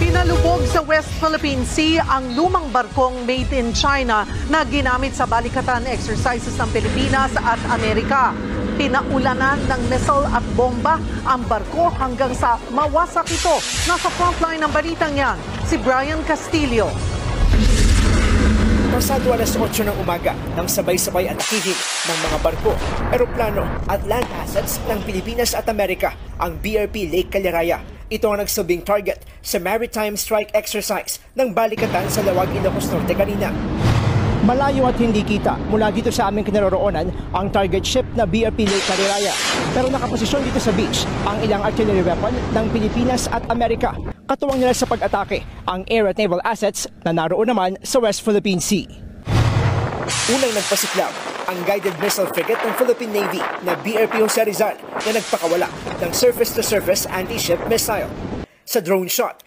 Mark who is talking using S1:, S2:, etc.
S1: Pinalubog sa West Philippine Sea ang lumang barkong made in China na ginamit sa balikatan exercises ng Pilipinas at Amerika. Pinaulanan ng missile at bomba ang barko hanggang sa mawasak ito. Nasa frontline ng balitang yan, si Brian Castillo.
S2: Pasado alas 8 ng umaga nang sabay-sabay atakihin ng mga barko, eroplano at land assets ng Pilipinas at Amerika ang BRP Lake Caliraya. Ito ang nagsilbing target sa Maritime Strike Exercise ng balikatan sa Lawag, Ilocos Norte kanina. Malayo at hindi kita mula dito sa aming kinaroroonan ang target ship na BRP Lake Caliraya. Pero nakaposisyon dito sa beach ang ilang artillery weapon ng Pilipinas at Amerika. Katuwang nila sa pag-atake ang air at naval assets na naroon naman sa West Philippine Sea. Unang nagpasiklaw ang guided missile frigate ng Philippine Navy na BRP Jose Rizal na nagpakawala ng surface-to-surface anti-ship missile. Sa drone shot,